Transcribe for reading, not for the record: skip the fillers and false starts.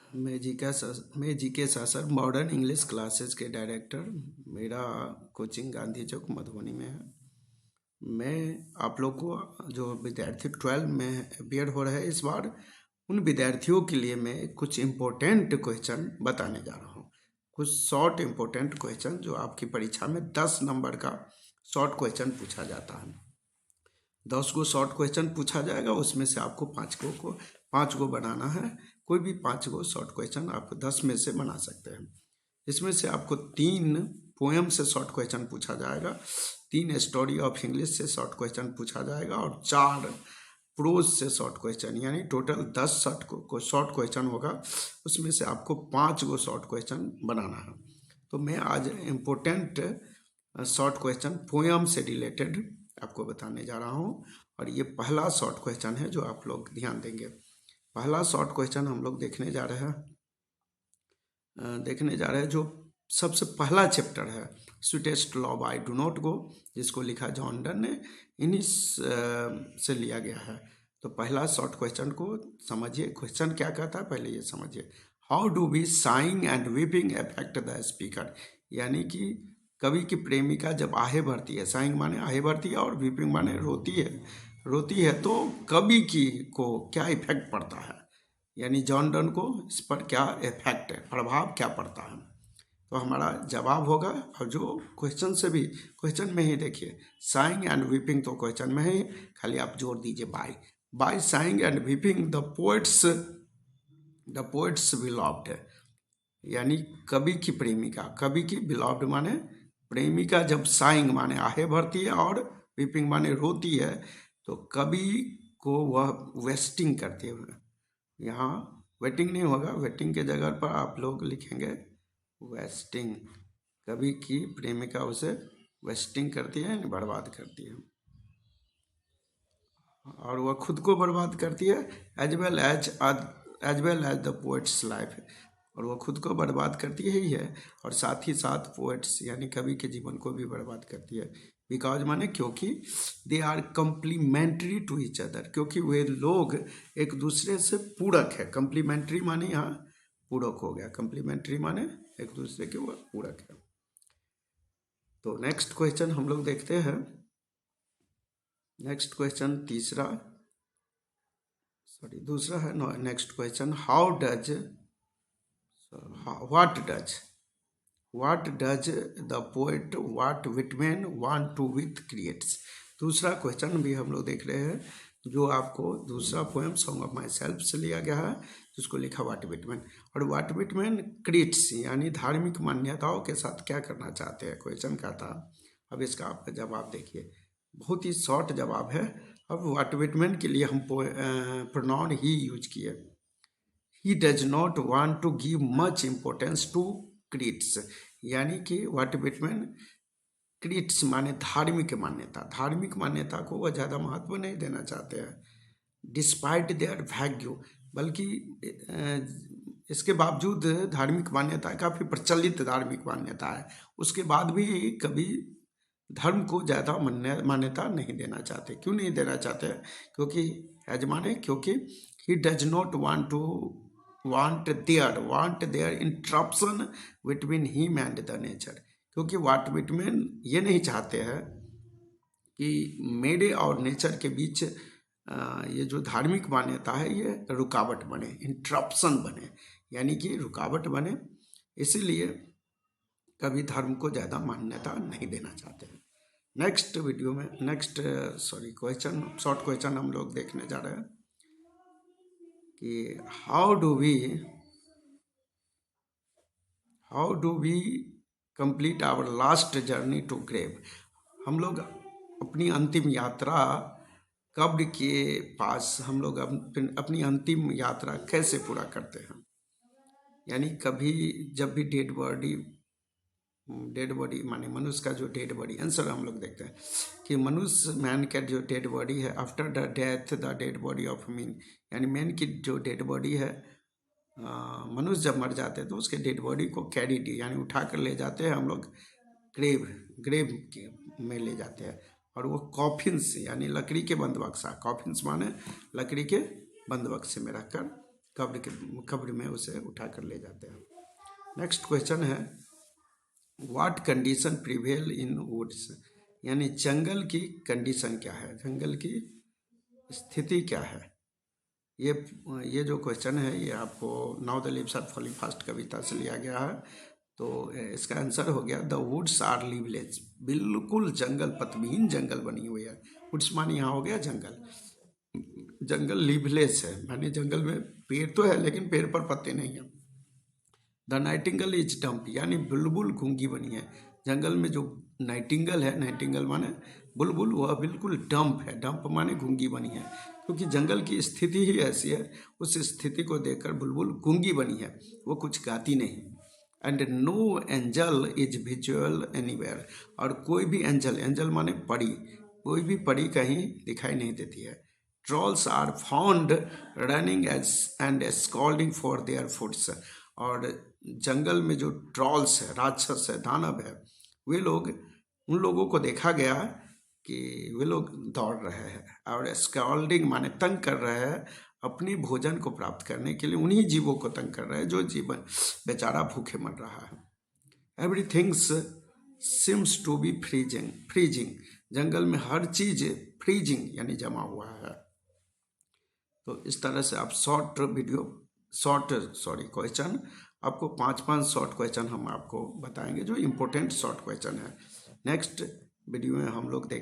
मैं जी के सासर modern English classes के डायरेक्टर। मेरा कोचिंग गांधी चौक मधुबनी में है। मैं आप लोग को जो विद्यार्थी 12 में अपियर हो रहे हैं इस बार, उन विद्यार्थियों के लिए मैं कुछ इम्पोर्टेंट क्वेश्चन बताने जा रहा हूँ। कुछ शॉर्ट इम्पोर्टेंट क्वेश्चन जो आपकी परीक्षा में 10 नंबर का शॉर्ट क्वेश्चन पूछा जाता है। 10 गो शॉर्ट क्वेश्चन पूछा जाएगा, उसमें से आपको 5 गो बनाना है। कोई भी 5 गो शॉर्ट क्वेश्चन आप 10 में से बना सकते हैं। इसमें से आपको 3 पोएम से शॉर्ट क्वेश्चन पूछा जाएगा, 3 स्टोरी ऑफ इंग्लिश से शॉर्ट क्वेश्चन पूछा जाएगा और 4 प्रोज से शॉर्ट क्वेश्चन, यानी टोटल 10 शॉर्ट क्वेश्चन होगा। उसमें से आपको 5 गो शॉर्ट क्वेश्चन बनाना है। तो मैं आज इम्पोर्टेंट शॉर्ट क्वेश्चन पोएम से रिलेटेड आपको बताने जा रहा हूँ। और ये पहला शॉर्ट क्वेश्चन है जो आप लोग ध्यान देंगे। पहला शॉर्ट क्वेश्चन हम लोग देखने जा रहे हैं जो सबसे पहला चैप्टर है, sweetest love I do not go, जिसको लिखा जॉन डन ने, इन्हीं से लिया गया है। तो पहला शॉर्ट क्वेश्चन को समझिए। क्वेश्चन क्या कहता है पहले ये समझिए। How do be saying and weeping affect the speaker, यानी कि कवि की प्रेमिका जब आहे भरती है, साइंग माने आहे भरती है और वीपिंग माने रोती है तो कवि की को क्या इफेक्ट पड़ता है, यानी जॉन डन को इस पर क्या इफेक्ट है, प्रभाव क्या पड़ता है। तो हमारा जवाब होगा, और जो क्वेश्चन से भी, क्वेश्चन में ही देखिए साइंग एंड वीपिंग, तो क्वेश्चन में ही खाली आप जोड़ दीजिए by saying and weeping the poet's beloved, यानी कवि की प्रेमिका, कवि की बिलव्ड माने प्रेमिका जब साइंग माने आहे भरती है और वीपिंग माने रोती है, तो कवि को वह वेस्टिंग करती है। यहाँ वेटिंग नहीं होगा, वेटिंग के जगह पर आप लोग लिखेंगे वेस्टिंग। कवि की प्रेमिका उसे वेस्टिंग करती है, यानी बर्बाद करती है, और वह खुद को बर्बाद करती है as well as the poet's life, और वह खुद को बर्बाद करती ही है और साथ ही साथ पोएट्स यानी कवि के जीवन को भी बर्बाद करती है। बिकॉज माने क्योंकि they are complementary to each other, क्योंकि वे लोग एक दूसरे से पूरक है। कंप्लीमेंट्री माने यहाँ पूरक हो गया, कंप्लीमेंट्री माने एक दूसरे के वह पूरक है। तो नेक्स्ट क्वेश्चन हम लोग देखते हैं। नेक्स्ट क्वेश्चन दूसरा है। Next question, what does the poet Walt Whitman want to with creates। दूसरा क्वेश्चन भी हम लोग देख रहे हैं, जो आपको दूसरा poem song of my self से लिया गया है, जिसको लिखा वाल्ट विटमैन। और वाल्ट विटमैन क्रिएट्स यानी धार्मिक मान्यताओं के साथ क्या करना चाहते हैं, क्वेश्चन का था। अब इसका आपका जवाब देखिए, बहुत ही शॉर्ट जवाब है। अब वाल्ट विटमैन के लिए हम प्रोनाउन ही यूज किए। He does not want to give much importance to creates, यानी कि वाल्ट विटमैन क्रिएट्स माने धार्मिक मान्यता को वह ज़्यादा महत्व नहीं देना चाहते हैं। डिस्पाइट देयर वैल्यू, बल्कि इसके बावजूद धार्मिक मान्यता काफ़ी प्रचलित धार्मिक मान्यता है, उसके बाद भी कभी धर्म को ज़्यादा मान्यता नहीं देना चाहते। क्यों नहीं देना चाहते? क्योंकि he does not want their interruption between him and the nature, क्योंकि वाल्ट विटमैन ये नहीं चाहते हैं कि मेरे और नेचर के बीच ये जो धार्मिक मान्यता है ये रुकावट बने, इंटरप्शन बने, यानी कि रुकावट बने। इसीलिए कभी धर्म को ज़्यादा मान्यता नहीं देना चाहते हैं। नेक्स्ट वीडियो में शॉर्ट क्वेश्चन हम लोग देखने जा रहे हैं कि how do we complete our last journey to grave. हम लोग अपनी अंतिम यात्रा कब्र के पास, हम लोग अपनी अंतिम यात्रा कैसे पूरा करते हैं, यानी कभी जब भी डेड बॉडी माने मनुष्य का जो डेड बॉडी, आंसर हम लोग देखते हैं कि मनुष्य मैन का जो डेड बॉडी है, after the death the dead body of man, यानी मैन की जो डेड बॉडी है, मनुष्य जब मर जाते हैं तो उसके डेड बॉडी को कैरी यानी उठा कर ले जाते हैं हम लोग ग्रेव में ले जाते हैं, और वो कॉफिन्स यानी लकड़ी के बंद बक्सा, कॉफिन्स माने लकड़ी के बंद बक्से में रखकर कब्र में उसे उठा कर ले जाते हैं। नेक्स्ट क्वेश्चन है what condition prevail in woods, यानी जंगल की कंडीशन क्या है, जंगल की स्थिति क्या है। ये जो क्वेश्चन है ये आपको now the leaves are falling fast कविता से लिया गया है। तो इसका आंसर हो गया द वुड्स आर लीवलेस, बिल्कुल जंगल, पथविहीन जंगल बनी हुई है। वुड्स माने यहाँ हो गया जंगल, जंगल लीवलेस है माने जंगल में पेड़ तो है लेकिन पेड़ पर पत्ते नहीं है। द नाइटिंगल इज डम्प, यानी बुलबुल गूंगी बनी है। जंगल में जो नाइटिंगल है, नाइटिंगल माने बुलबुल, वह बिल्कुल डम्प है, डम्प माने गूंगी बनी है, क्योंकि जंगल की स्थिति ही ऐसी है। उस स्थिति को देखकर बुलबुल गूंगी बनी है, वो कुछ गाती नहीं। And no angel is visual anywhere, और कोई भी एंजल, एंजल माने परी, कोई भी परी कहीं दिखाई नहीं देती है। Trolls are found running age and scolding for their foods, और जंगल में जो ट्रॉल्स है, राक्षस है, दानव है, वे लोग, उन लोगों को देखा गया कि वे लोग दौड़ रहे हैं और स्कॉल्डिंग माने तंग कर रहे हैं अपनी भोजन को प्राप्त करने के लिए, उन्हीं जीवों को तंग कर रहे हैं जो जीवन बेचारा भूखे मर रहा है। Everything's seems to be freezing, freezing, जंगल में हर चीज फ्रीजिंग यानी जमा हुआ है। तो इस तरह से आप क्वेश्चन, आपको 5 शॉर्ट क्वेश्चन हम आपको बताएंगे जो इम्पोर्टेंट शॉर्ट क्वेश्चन है। नेक्स्ट वीडियो में हम लोग देखें